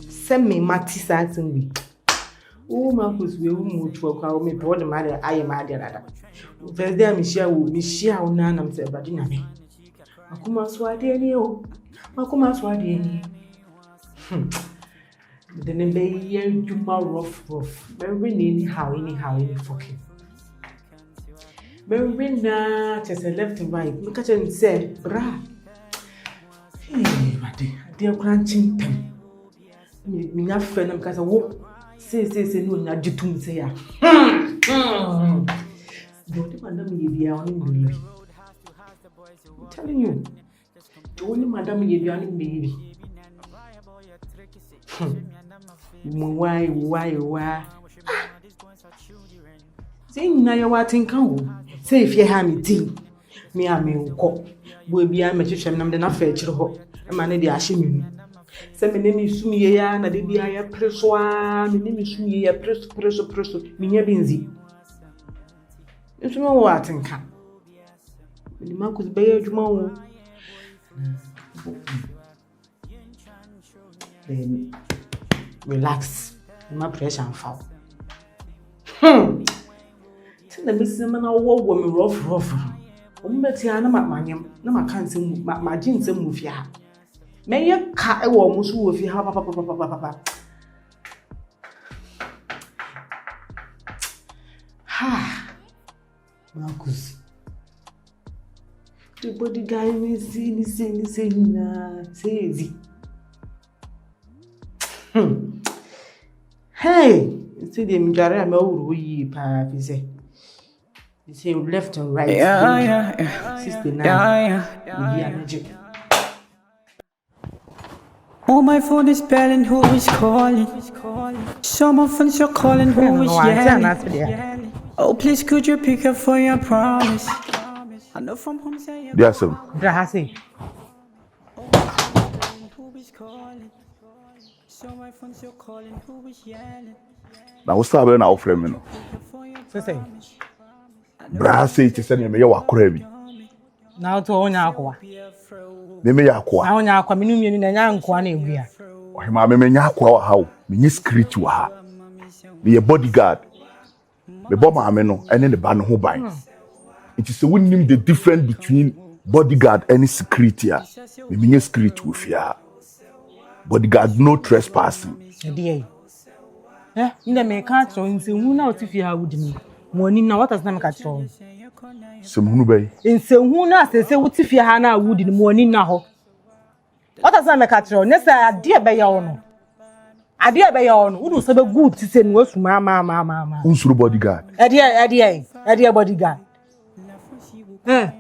Send me Matty Saxon. Oh, Marcus, we will move to a crowd. Me, what the matter? I am mad at there's there, Michelle, none of them, but dinner me. Akosuah, dear, you. Akosuah, dear. The name be you more rough. Very anyhow, fucking. Very not just a left and right. Look at it and say, Bra. Hey, my dear, crunching pen. Me not friend because I won't say, no, not you to say, don't madam ye be on baby. I'm telling you, only madam ye be on baby. Why? Say, now you're watching come. Say, if you have me tea, me, I may cook. Will be a magician, I'm the not fetch your hope. A man in the ashing. Say, my name is Sumia, and I did be a Akosuah, my name is Sumia, presso, me busy. You know what I can. The Marcus Bay tomorrow. Relax. My pressure and fall. Tell the Miss Man, I'll walk woman rough. Tiana, my no, I can't say my jeans and move ya. May you cut a warm so if you have papa. Ha, Marcus. The body guy is saying, say, hey, see the Mjara Mowry, Pap, he say. You say left and right. Yeah. 69. Yeah. Oh, my phone is belling, who is calling? Some of us are calling, who is yelling? Oh, please, could you pick up for your promise? I know from home say yes, sir. Drahasi. Now, what's up now, friend? Say. Brahasi, to send me your crabby. Now to own Akua. Maybe Akua. I own Akua, Minum and young Quani. Why, my Akua, how? Me secret to her. Be a bodyguard. The bomber ameno and then the ban who buy. It is a winning the difference between bodyguard and security. Me mean secret with ya. Bodyguard no trespassing. Dear. Eh, in the make cat so in who now if you would me. Morning now what has not catch on? Some who bay. In so who now say what if you had wood in the morning now? What has not catch on? Yes, I dear by your own. I dear by your own. Who do so good to send words from mama. Who's the bodyguard? A dear bodyguard. Eh,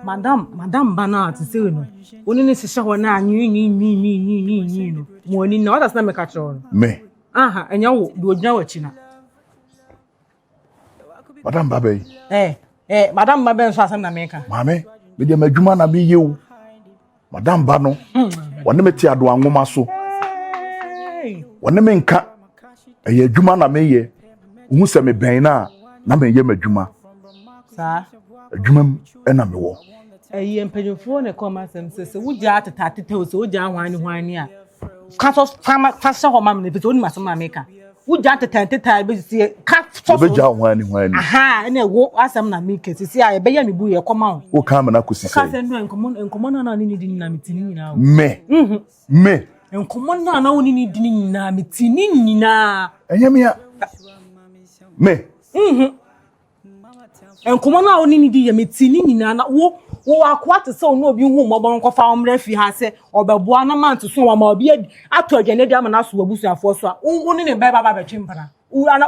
Madame Bernard to say no. Only to show now, you. Morning, no, that's not make a troll. Me. Aha, and you do know China. Madame Babe. Madame Babe, so I'm America. Mammy, me dear Majumana be you. Madame Bano. One me tia do an woman so. One me cat. A ye Jumana me ye. Who say me bena, na me ye Majuma. Sir. A Jumam and a me war. A ye and Pedrophone commerce and says, would you have to tatty toes, would you one year? Castles, fast or mammy, if it's only my maker. Would you have to tent the time, see a cat for when. Aha, and a walk as I'm not making to see I bay me boo, come on. Oh, come and Akosuah. And come on, any dynamiting now. Me. And come on, now, only need dynamiting now. And Yamia. Me. And come on, now, only need the meeting now. Oh, I quite so no be whom Mobon found refuge has said, or by one man to so my beard after a genedium and ask Bush and Fossa, only in a baby chimpana.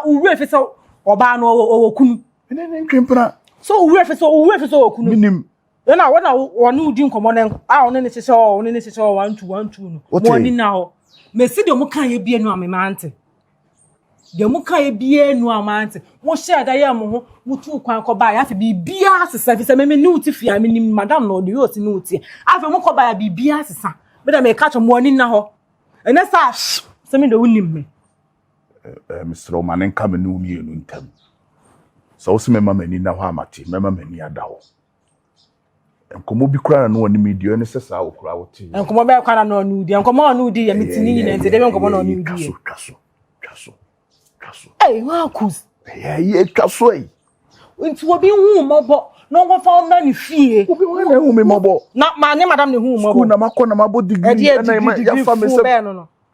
Who refers or ban or kun. And then Chimpana. So, refers or kun. Then I want to do come on and I only necessary 1 to 1 2. Morning now. Messi de Mukan be no amante. The Mukai be no amante. What share I am Mutu Quanco by after be bias service. I may know if I mean Madame no the yours in Nuti. After Muko by be bias, but I may catch a morning now. And that's some in the winning me. Mr. Omanen come no me no ntam. So se mema mani na ho amate, mema mani ada ho. Enkomo bi kura na woni media ne sesa okura wote. Enkomo be kwa na onu di, enkomo onu di ya mitini nyina nti de enkomo na onu di. Twaso. Eh, wa kus. Ye twaso eh. Nti obi hu mobo, no go fa na ni fie. Obi hu na hu me mobo. Na ma ne madam ne hu mobo. School na makọ na mabo degree na ya fa me se.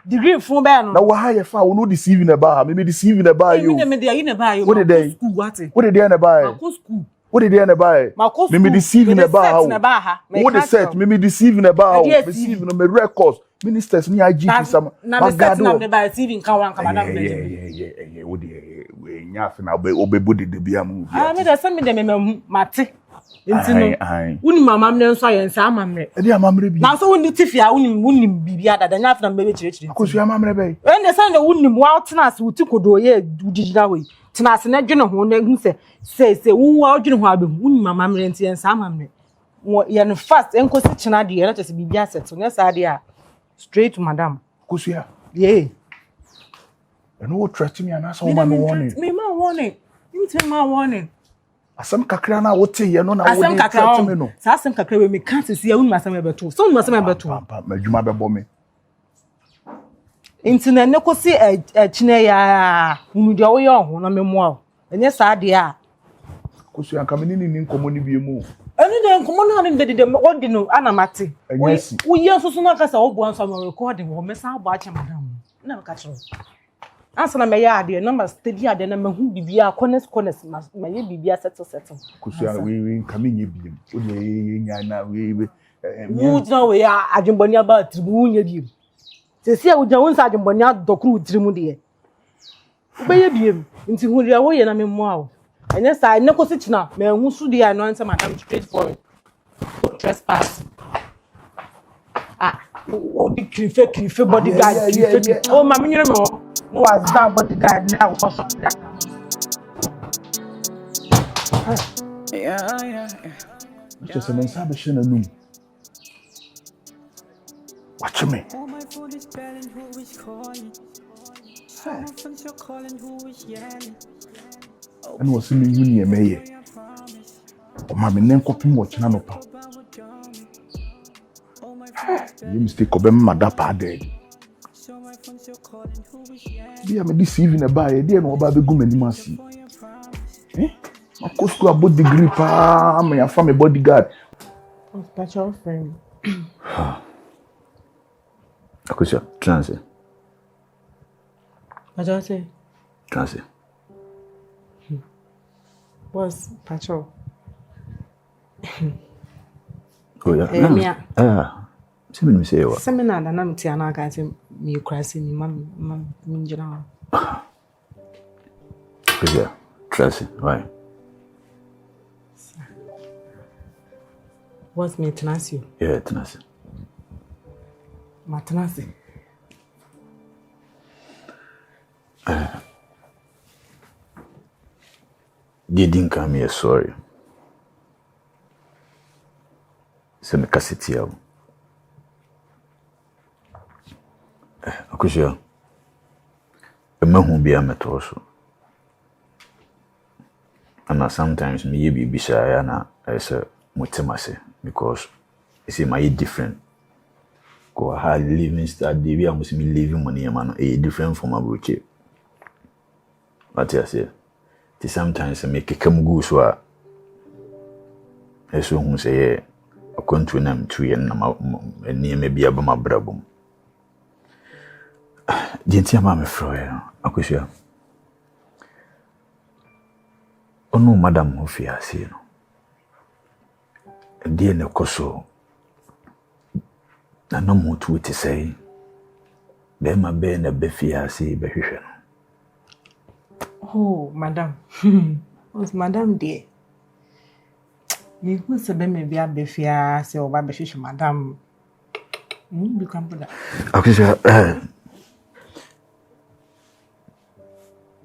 Degree fun be no. Na wa ha ye fa wo no deceive na ba ha, me deceive na ba yo. Me dey na ba yo. What did they? School what? What did they na ba? Makọ school. What did they na ba? Me deceive na ba ha. What the set me deceive na ba. Deceive no me records. Ministers ni IGP some. Na me set na me ba receiving kan wan ka madam Benjamin. Yeah. What the we nyafe na obebodi de bia mu. Ah me dey send me dem me mate. Nti no. Wuni mama me nso ayensa amamre. E dey amamre bi. Na so wuni tifia wuni bibia dada nyafe na me be chire. Akosuah amamre be. When they say wuni mu outnas wuti kodoye dudijina we. Tenase na dwene ho na hu se wu wa dwene ho abem wuni mama me nti ensa amamre. Ye no fast enkosi china de na tese bibia set no sa de a straight to madam. Akosuah. Yeah. And what trust me and so man warning. Me ma warning. You tell ma warning. Asem kakra na wote ye no na wo Asem dey kakra me no. Sa asem kakra we me kan se ya wonu asem ebeto. So wonu asem ebeto. Papa madwuma bebo me. Inti na ne kosi chine ya wonu de wo ye ho na memmo. Enye sa de a. Akosuah anka me ni nkomo ni bi mu. Eni de nkomo na ne de odi no anamate. Enyesi. Wo ye so na kasa wo bo anso no recording wo me sa abo ache madam. Na me ka chiro. Answer na me ya ade number steady ade na me hu bibia corners ma ye bibia settle. Akosuah we kame nye biem. O de ye nya na we Wu na we ya adwemboni aba tribu nya biem. Sesi a wugya wonsa adwemboni adokru trimu de. Ube ye biem. Nti hu ria wo ye na me mo awo. Enye sa ne kosi china me hu su de ano answer madam straight forward. Trespass. Ah, o big krife bodyguard. Oh ma me nyere me was that bodyguard now also. Yeah. Just an sabe shena num. Watch me. Oh, my phone is belling, who is calling? Someone thinks you're calling, who is yelling? And was me wuni emeye. O ma me nen kopim wo china no pa. You mistake obem madapa dead. Be am deceiving a buy, dear no ba be go mani masi. Akosuah about degree pa, me a family bodyguard. That's your friend. Akosuah, transe. What do I say? Transe. What's patrol? Oh yeah. Semi say what? Seminar na nam ti ana ka say me krasi ni mam njina. Akosuah, transe. Why? What's me tenasi? Yeah, transe. Ma tenasi. Didn't come here, sorry. Se me kaseti ao. Akosuah. Emahu bia meto so. And sometimes me ye be shy na say mutemase because you see my different. Go hard living style dey we must me living money man e different from abroche. What I say? Ti sometimes make come go so a eso hu say akontu na mtu ye na eni me bia ba mabrabum. Dinti ama me fro ye Akosuah. Onu madam ofia si no. Die ne koso. Na no mutu ti say. Be ma be na be fia si be hwehwe no. Oh, madam. Was madam there? Me who se be me bia be fia se o ba be hwehwe madam. Be come that. Akosuah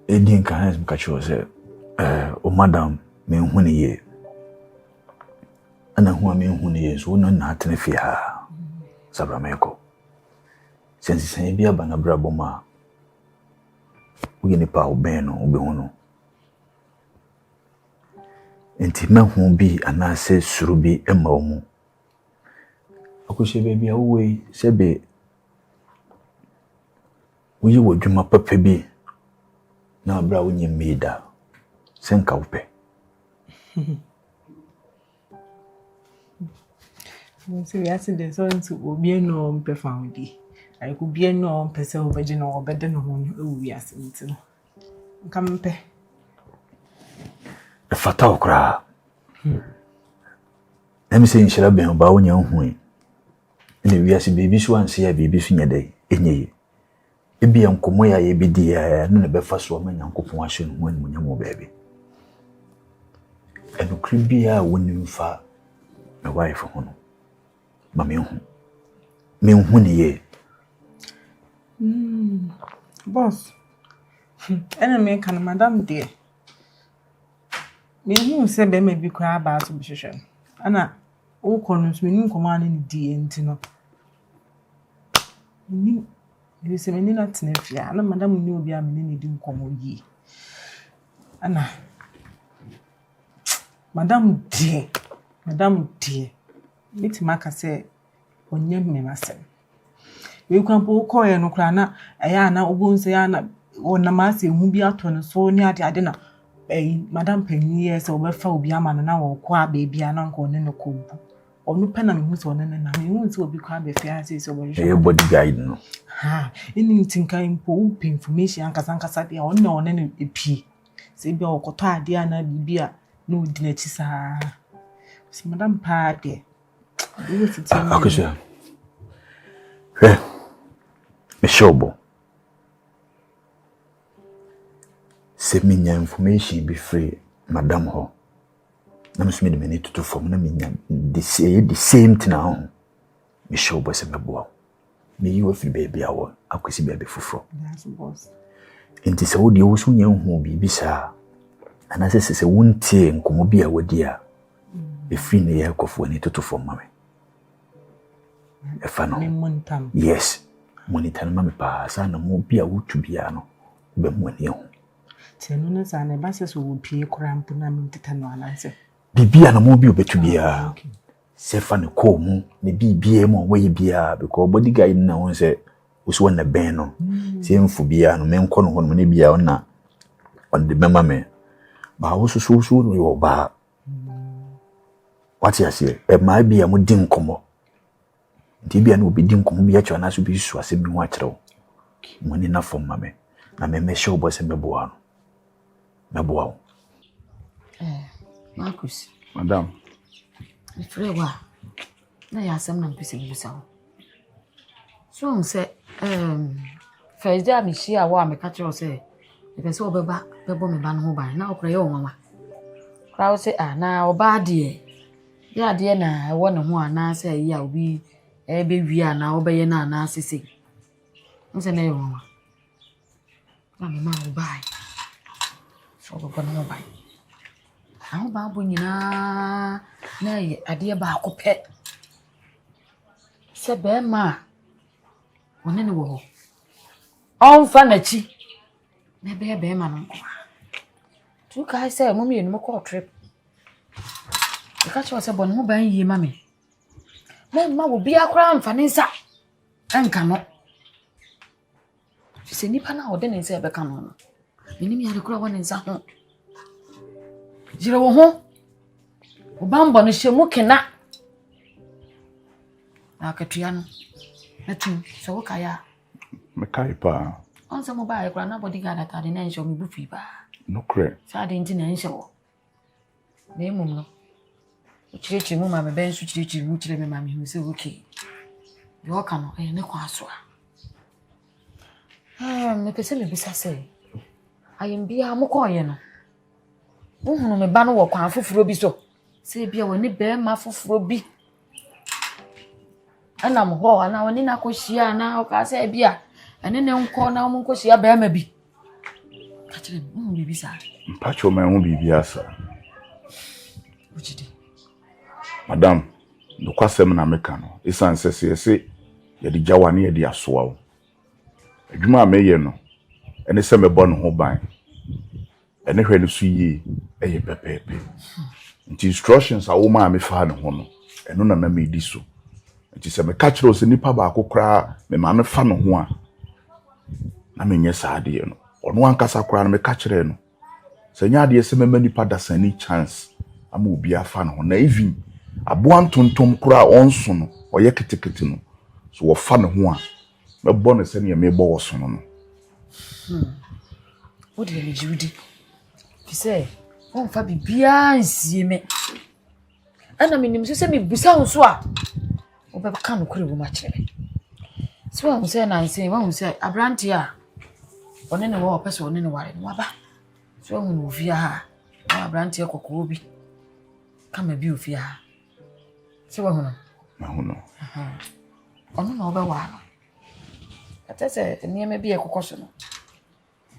Edin kan has mkacho say o madam me hu ne ye. Ana hu me hu ne ye so no na atene fia. Sabrameko. Sensi sen bia bana braboma. we nipa oben no obe ho no enti mahu bi anase suru bi ema omu Akosuah baby away sebe we wo dwuma papa bi na abra wonye meda senka wope so we ask the so to obi no mpe family I could be no person virgin or better no we ask it come pe the fatal cra let me say in shall be about when you're home and we ask baby so and say baby finger day enye ebi ankomo ya ye bidi ya no be fa so ma nyankopon ahye no when munyamo baby eno kribia wonim fa my wife hono ma me hu ni ye boss me kan madam dear me hu se be me bi kwa ba so bihwehwe ana o konus me nim komane ni die ntino ni you se me ni na tenafia ana madam ni obi a me ni di nkomo yi ana madam dear it maka se onye me masem we kwampo ko ye no kra na eya na obonse ya na wona ma se hu bi ato no so ni ade na madam panyi ye se obefa obi ama no na wo kwa baby ana nko ne no kobu onu pe na me hu so ne na me hu so obi kwa be fia se so bo e body guide no ha ini tinka impo up information ankasa de one ne epi se bi okoto ade ana bibia no di na chi sa se madam pa de Akosuah Meshobo se minya information be free madam ho na me de meni tutu form na minya the same thing now Meshobo se meboa me yi wo free baby awo akwesi baby fufuro that's boss enti se wo de wo so nya hu bibi sa ana se wontie nkomo bi a wodi a e free ne ya kofo ni tutu form mame efano yes monitor mame pa sa na mo bi a wotu bia no be mo ani ho tenu na sa na ba se so wo pie krampo na me teta no ananse bibia na mo bi obetu bia se fa ne ko mu ne bibia mo wo yi bia because body guide na won se uso na ben no se mfu bia no me nko no ho no ne bia na on the mema me ba wo so no yo ba what you say e ma bia mo din komo nti bia na obi din komo bia cho na so bi su asem ho akyerew mo ni na fom mame na me show bo se meboa no meboa Marcus Madam Serwaa na ya asem na mpese bisa so on say first day me share wa me catch you say e pese obeba bebo me ba no ho ban na okra ye o mama kra say na oba de ya de na e wo ne ho ana say ya obi e be wi ana obeye na ana sese nse na ye mama na me ma oba so go no ban aho ba bo nyina na ye ade ba akopɛ se be ma woni ne wo on fa na chi na be ma no tu kai say mo mienu mo call trip e ka che se bo no ban yi ma me ma wo bia kra mfa ne nsa anka no se nipa na ode ne nsa be ka no minim ya de kra woni nsa ho jire wo ho obambo no hyemu kena akatua no etu so wo kaya me kai pa on se mo ba ekra na body guard atade na nso me bufi ba no cre sa de nti na nso na emum no chirichiri mu ma me ben su chirichiri mu chire me ma me hu se okay yo ka no ne kwa so me pese me bisa se ayem bia mo ko ye no wo hunu me ba no wo kwa foforo bi so se bia woni be ma foforo bi ana mo ho ana woni na ko hia na o ka se bia ene ne nko na mo ko hia be ma bi ka chire mo bi bisa mpacho me hu bibia sa uchidi madam no kwasem na meka no isan se ye di jawane ye di asoa wo adwuma meye no ɛne sɛ mebɔ ne ho ban ɛne hwɛ ne so yie ɛyɛ pɛpɛɛpɛ nti instructions a wo maa me fa ne ho no ɛno na me di so nti sɛ me ka kyerɛ o sɛ nipa baako koraa me ma me fa ne ho a na me nyɛ saa adeɛ no ɔno ankasa koraa no me ka kyerɛ no sɛ nya adeɛ sɛ mema nipa dasani chance ama obi afa ne ho na even aboa ntontom koraa ɔnso no ɔyɛ ketekete no so wɔfa ne ho a mɛbɔ ne sɛ ne me bɔ wɔ so no What do you Judy? He say, "On fa bibia nsie me." Ana me nim se me busa wo so a. Wo be ka no kure wo ma kyerɛ. So wo say na nsie, wo say abrante a. One ne wo pese one ne ware no aba. So wo no ofia ha. Na abrante kokko bi. Kama bi ofia ha. Se wo hu no. Ma hu no. Ono na wo be wa no. Ate se niam bi ekokɔ so no.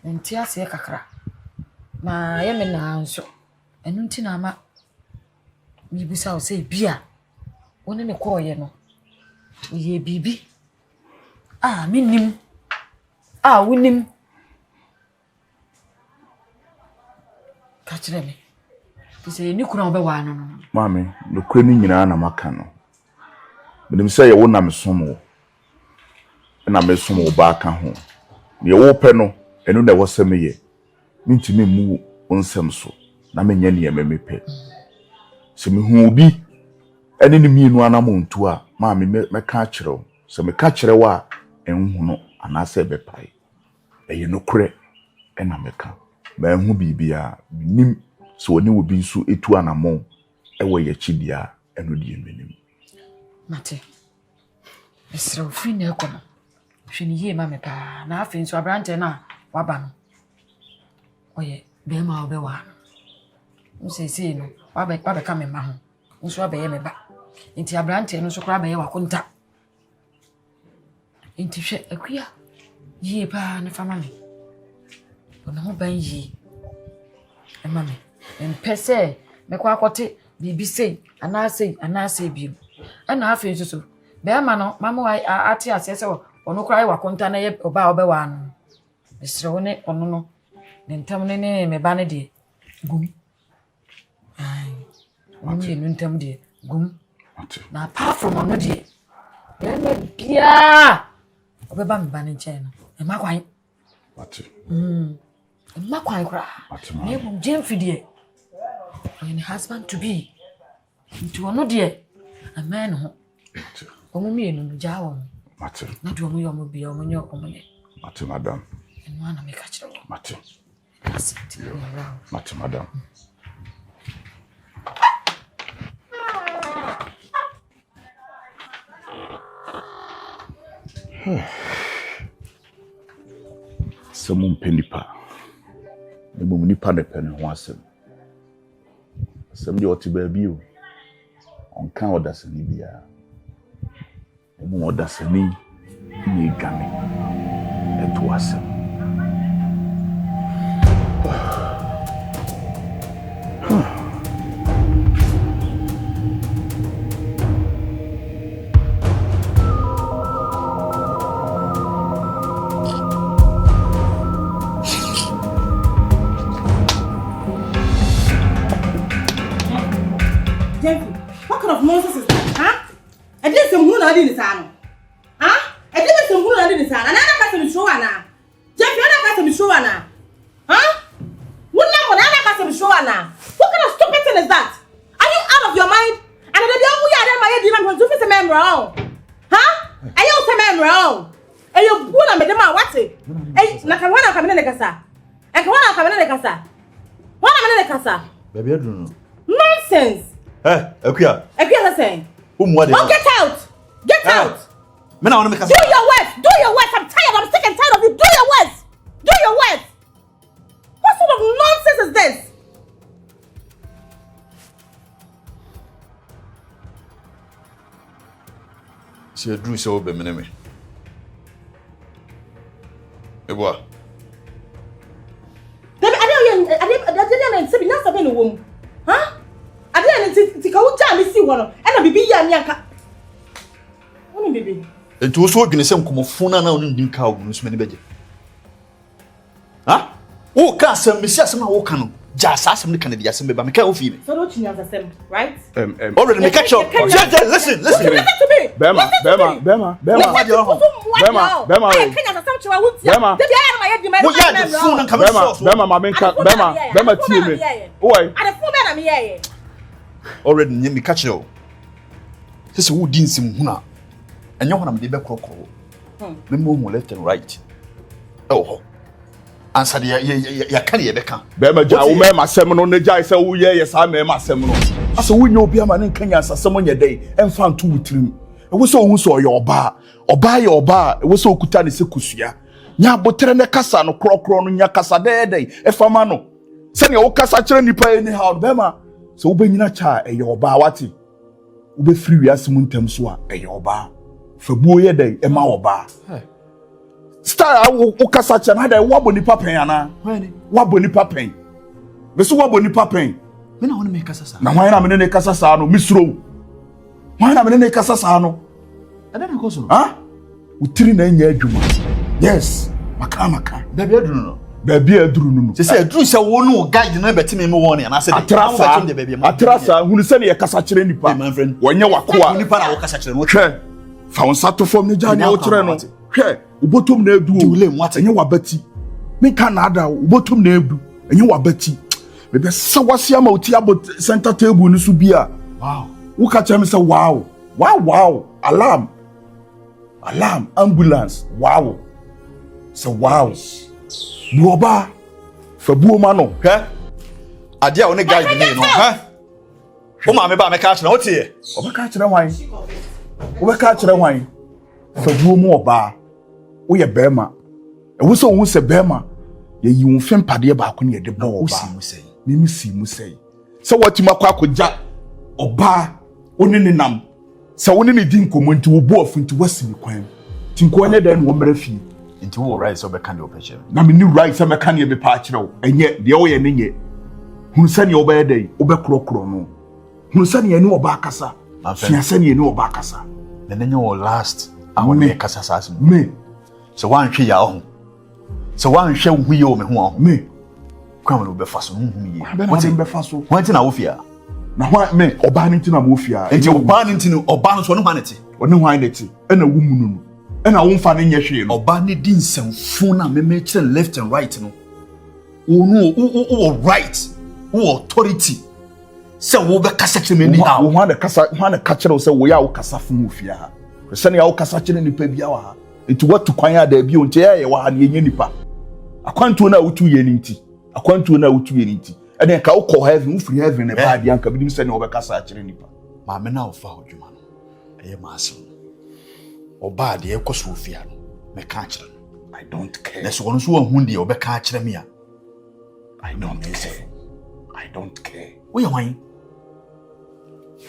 Nti ase kakra. Ma ye me na nso. Enu nti na ama mi busa o se bia. Woni ne kɔ ye no. Ye bibi. Ah, minim. Ah, wonim. Ka kyerɛ me. Ti se ni kuna obewa no no. Mami, no kure ni nyina na maka no. Menim sɛ ye wo na mesom wo. Na mesom wo ba ka ho. Ye wo pɛ no, enu na wo sɛ me ye. Mintimi mu onsɛm so. Na menya ne yɛmɛ mepɛ. Sɛ me hu obi ɛne ne mienu anamontu a, mami mɛka kyerɛ wo. Sɛ meka kyerɛ wo a, enhu no anase bepae. Ɛyɛ no kure ɛna meka. Ma enhu bibia, nim so oni obi nso etu anamon ɛwɔ yɛ chidia ɛno die menim. Mate. Esra ofin na ekono. Hwene yie ma me pa. Na afi nso abrante na waba no. Oye, be ma obewa. Nsese no, waba ka me ma ho. Nso abeye me ba. Nti abrante no so kra abeye wakonta. Nti hwe Akua. Yie pa na family. Ono ho ban yie. E ma me. Mpese me kwa akote bibi sei anase bi. E na afi nso so. Be ma no mama ate asese ono kra wakonta na ye oba obewa no. Esre wo ne ono no. Ne ntam ne me ba ne de gum. Ai. Oni ne ntam de gum. Na apart from ono de. Ene bia. Obeba me ba ne nche no. E makwan. Mate. E makwan kra. Ne bu Gyamfi de. Oyin husband to be. Nti ono de. Amen ho. Omo mi enu no jawo. Mate. Na do omo yo omo bia omo nyo omo ye. Mate madam. Enu ana me ka kire wo. Mate. Wow. Mate madam. Someone penipa. The mummy panepin was him. Somebody ought to be you. On count as an Ibia. The more that's a knee, me gummy. And to us. What kind of nonsense is that, huh? I did some good in the sun. Huh? I did some good in the sun. And I got some show now. Gyamfi, I got some show now. Huh? What now? I got some show now. What kind of stupid thing is that? Are you out of your mind? And the young we are my demon when you face a man wrong. Huh? Are you a man wrong? Are you good at me? What's it? Hey, Nakawana coming in the casa. And Kawana coming in the casa. What am I in the casa? Baby, I don't know. Nonsense. Akua. Akua saying. What? Oh, get out! Get out! Men, I want to make Do your work! Do your work! I'm tired! I'm sick and tired of you! Do your work! Do your work! What sort of nonsense is this? See, Drew so be me. Eboa. I didn't huh? I didn't take out Jamie see one and a baby yanka. Only baby. And to so organize some phone and only cow, Miss Menibedi. woka asem me si asem na woka no ja sa asem ne kan de asem be ba me ka ofi me So don't you understand, right? already me catch up listen Listen to me. Bema. Tie me. Oi. already me catch you this who din sim huna enyo hona me de be krokro me mo left and right oh answer the ya kan ye be kan Bema ja wo me masem no ne jai se wo ye sa me masem no asa wo nya obi ama ne kan ya asasem nya dai emfa nto wutrim e wo so hu so ye oba ye oba e wo so okuta ne se kusua nya botere ne kasa no krokro no nya kasa dai e fama no se ne wo kasa kire nipa any how bema so wo benyina cha e ye oba wati wo be free wiase mu ntam so a e ye oba fa buo ye dai e ma oba star wo kasa cha na dai wo boni papen ana wo boni papen be so wo boni papen me na wona me kasa sa na hwan na me ne kasa sa no misro hwan na me ne kasa sa no ada na koso ha utiri na nya adwuma yes maka baby aduru no baby aduru no se aduru se wo no guide na beti me won na se atrasa hunu se ne ye kasa kire nipa wonye wakoa nipa na wo kasa kire no hwe fa won sato fom ne jani wo kire no hwe ubotom na edu enye wabati me kan na ada ubotom na edu enye wabati bebe sawasi ama oti abot center table ni so bia wow wo ka tell me say wow alarm ambulance wow so wow buoba fa buoma no hwe ade a wo ne guide ne no ha wo ma me ba me ka kire o tie obeka kire hwan fa buoma oba wo ye bema e wo so wo se bema ye yi wo fem pade ba ko ne de bo oba mimi si mu sei se wati makwa akogya oba oni ne nam se woni ne din komo nti wo bo afu nti wasi mi kwan nti nko anya dan wo mra fi nti wo right so be kan de operation na me ni right se me kan ye be pa akire wo enye de wo ye ne nye hunu se ne oba ye dai oba krokro no hunu se ne ne oba akasa fia se ne oba akasa na nenye wo last awon me kasa sa asem me so wan hwe ya ho so wan hwe hu ye o me ho ho me kwam no be faso hu ye wọ́n be faso wọ́n ti na wo fia na hwan me oba ne ntina mo fia enti oba ne ntino oba no so ne hwan neti one hwan neti ena wo mu no ena wo mfa ne nye hwe no oba ne di nsamfo na me kire left and right no wo no right wo authority se wo be kasa kire me ni ha wo hwan na ka kire se wo ya wo kasa fu mu fia ha se ne ya wo kasa kire nipa bia wa ha enti watu kwan ya da bi o nte ye wa ha ne nye nipa akwantu na wutu ye ni nti ene ka wo heaven wo free heaven e ba dia nka bidim se ne wo be kasa kire nipa ma me na wo fa hodwuma no eye ma asem oba de ekoso ofia no me ka kire no I don't care na so wono so hu de wo be ka kire me a I don't care wo ye hwan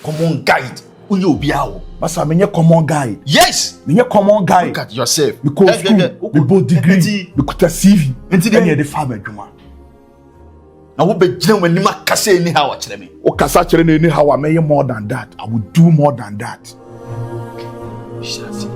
common guide wo ye obi awo basa menye common guy yes menye common guy look at yourself because we both degree we could CV enti de fa badwuma na wo be gina wani makasa ni ha wa kire me o kasa kire na ni ha wa me more than that I would do more than that shit